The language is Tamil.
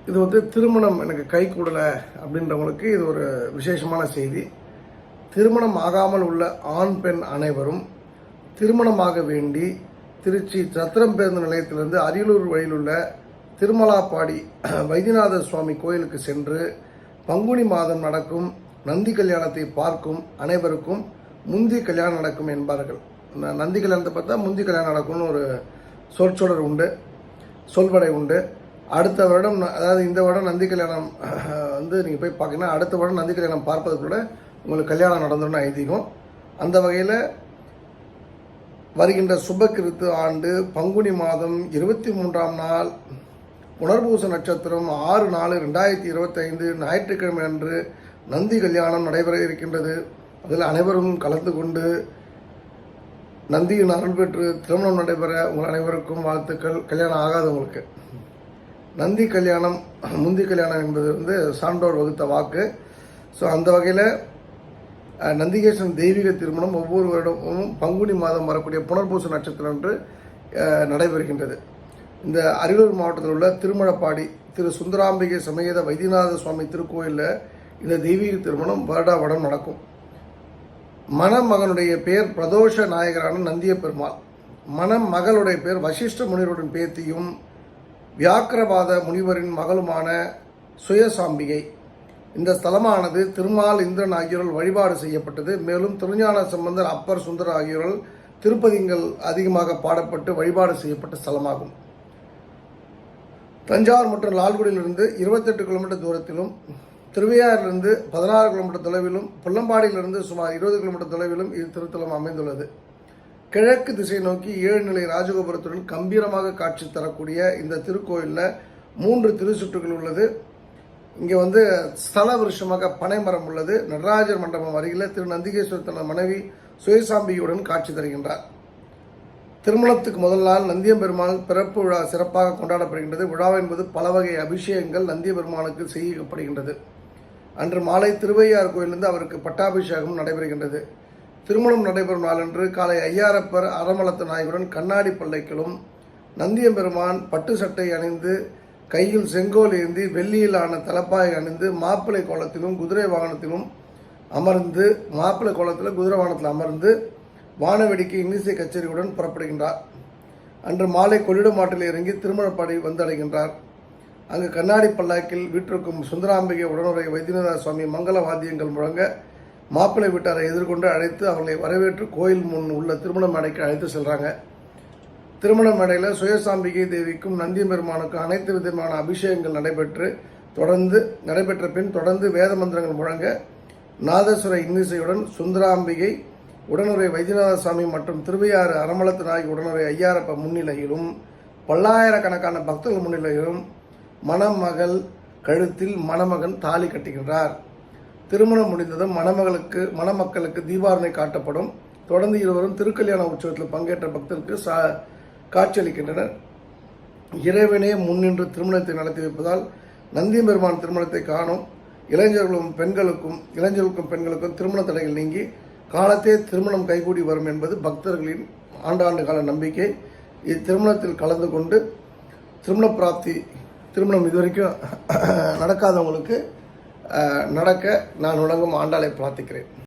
இது வந்து திருமணம் எனக்கு கை கூடலை அப்படின்றவங்களுக்கு இது ஒரு விசேஷமான செய்தி. திருமணம் ஆகாமல் உள்ள ஆண் பெண் அனைவரும் திருமணமாக வேண்டி திருச்சி சத்திரம் பேருந்து நிலையத்திலிருந்து அரியலூர் வழியில் உள்ள திருமலாப்பாடி வைத்தியநாத சுவாமி கோயிலுக்கு சென்று பங்குனி மாதம் நடக்கும் நந்தி கல்யாணத்தை பார்க்கும் அனைவருக்கும் முந்தி கல்யாணம் நடக்கும் என்பார்கள். நந்தி கல்யாணத்தை பார்த்தா முந்தி கல்யாணம் நடக்கும்னு ஒரு சொற்சொடர் உண்டு, சொல்வடை உண்டு. அடுத்த வருடம், அதாவது இந்த வருடம் நந்தி கல்யாணம் வந்து நீங்கள் போய் பார்க்கணும், அடுத்த வருடம் நந்தி கல்யாணம் பார்ப்பதுக்குள்ள உங்களுக்கு கல்யாணம் நடந்தோன்னு ஐதீகம். அந்த வகையில் வருகின்ற சுபகிருத்து ஆண்டு பங்குனி மாதம் 23ஆம் நாள் புனர்பூச நட்சத்திரம் 6/4/2025 ஞாயிற்றுக்கிழமை அன்று நந்தி கல்யாணம் நடைபெற இருக்கின்றது. அதில் அனைவரும் கலந்து கொண்டு நந்தியின் அருள் பெற்று திருமணம் நடைபெற உங்கள் அனைவருக்கும் வாழ்த்துக்கள். கல்யாணம் ஆகாதவங்களுக்கு நந்தி கல்யாணம் முந்தி கல்யாணம் என்பது வந்து சான்றோர் வகுத்த வாக்கு. ஸோ அந்த வகையில் நந்திகேசன் தெய்வீக திருமணம் ஒவ்வொரு வருடமும் பங்குனி மாதம் வரக்கூடிய புனர்பூச நட்சத்திரம் என்று நடைபெறுகின்றது. இந்த அரியலூர் மாவட்டத்தில் உள்ள திருமழப்பாடி திரு சுந்தராம்பிகை சமேத வைத்தியநாத சுவாமி திருக்கோயிலில் இந்த தெய்வீக திருமணம் வருடாவடம் நடக்கும். மணமகனுடைய பெயர் பிரதோஷ நாயகரான நந்திய பெருமாள், மணமகளுடைய பெயர் வசிஷ்ட முனிவருடன் பேத்தியும் வியாக்கிரபாத முனிவரின் மகளுமான சுயசாம்பிகை. இந்த ஸ்தலமானது திருமால், இந்திரன் ஆகியோரால் வழிபாடு செய்யப்பட்டது. மேலும் திருஞான சம்பந்தர், அப்பர், சுந்தர் ஆகியோரால் திருப்பதிகள் அதிகமாக பாடப்பட்டு வழிபாடு செய்யப்பட்ட ஸ்தலமாகும். தஞ்சாவூர் மற்றும் லால்குடியிலிருந்து 28 கிலோமீட்டர் தூரத்திலும், திருவையாறிலிருந்து 16 கிலோமீட்டர் தொலைவிலும், புல்லம்பாடியிலிருந்து சுமார் 20 கிலோமீட்டர் தொலைவிலும் இது திருத்தலம் அமைந்துள்ளது. கிழக்கு திசை நோக்கி 7 நிலை ராஜகோபுரத்துடன் கம்பீரமாக காட்சி தரக்கூடிய இந்த திருக்கோயிலில் 3 திருச்சுற்றுகள் உள்ளது. இங்கே வந்து ஸ்தல விருஷமாக பனைமரம் உள்ளது. நடராஜர் மண்டபம் அருகில் திரு நந்திகேஸ்வரர் தனது மனைவி சுயசாம்பியுடன் காட்சி தருகின்றார். திருமணத்துக்கு முதல் நாள் நந்தியம்பெருமாள் பிறப்பு விழா சிறப்பாக கொண்டாடப்படுகின்றது. விழா என்பது பல வகை அபிஷேகங்கள் நந்தியபெருமானுக்கு செய்யப்படுகின்றது. அன்று மாலை திருவையார் கோயிலிருந்து அவருக்கு பட்டாபிஷேகம் நடைபெறுகின்றது. திருமணம் நடைபெறும் நாளன்று காலை ஐயாரப்பர் அரமலத்த நாயகருடன் கண்ணாடி பல்லைக்கிலும் நந்தியம்பெருமான் பட்டு சட்டை அணிந்து கையில் செங்கோல் ஏந்தி வெள்ளியிலான தலப்பாய் அணிந்து மாப்பிள்ளை கோலத்திலும் குதிரை வாகனத்திலும் அமர்ந்து மாப்பிள்ளை கோலத்தில் குதிரை வாகனத்தில் அமர்ந்து வானவெடிக்கை இன்னிசை கச்சேரியுடன் புறப்படுகின்றார். அன்று மாலை கொள்ளிடமாட்டில் இறங்கி திருமணப்பாடி வந்தடைகின்றார். அங்கு கண்ணாடி பல்லாக்கில் வீட்டிற்கும் சுந்தராம்பிகை உடனுரை வைத்தியநாத சுவாமி மங்கள வாத்தியங்கள் முழங்க மாப்பிள்ளை வீட்டாரை எதிர்கொண்டு அழைத்து அவர்களை வரவேற்று கோயில் முன் உள்ள திருமண மேடைக்கு அழைத்து செல்றாங்க. திருமண மேடையில் சுயசாம்பிகை தேவிக்கும் நந்தி பெருமானுக்கும் அனைத்து விதமான அபிஷேகங்கள் நடைபெற்ற பின் தொடர்ந்து வேத மந்திரங்கள் முழங்க நாதஸ்வர இன்னிசையுடன் சுந்தராம்பிகை உடனுரை வைத்தியநாத சுவாமி மற்றும் திருவையாறு அரமலத்து நாயகி உடனுரை ஐயாரப்ப முன்னிலையிலும் பல்லாயிரக்கணக்கான பக்தர்கள் முன்னிலையிலும் மணமகள் கழுத்தில் மணமகன் தாலி கட்டுகின்றார். திருமணம் முடிந்ததும் மணமக்களுக்கு தீபாரணை காட்டப்படும். தொடர்ந்து இருவரும் திருக்கல்யாண உற்சவத்தில் பங்கேற்ற பக்தருக்கு காட்சியளிக்கின்றனர். இறைவனே முன்னின்று திருமணத்தை நடத்தி வைப்பதால் நந்தி பெருமான் திருமணத்தை காணும் இளைஞர்களுக்கும் பெண்களுக்கும் திருமண தடைகள் நீங்கி காலத்தே திருமணம் கைகூடி வரும் என்பது பக்தர்களின் ஆண்டாண்டு கால நம்பிக்கை. இத்திருமணத்தில் கலந்து கொண்டு திருமணம் இதுவரைக்கும் நடக்காதவங்களுக்கு நடக்க நான் வணங்கும் ஆண்டாளை பிரார்த்திக்கிறேன்.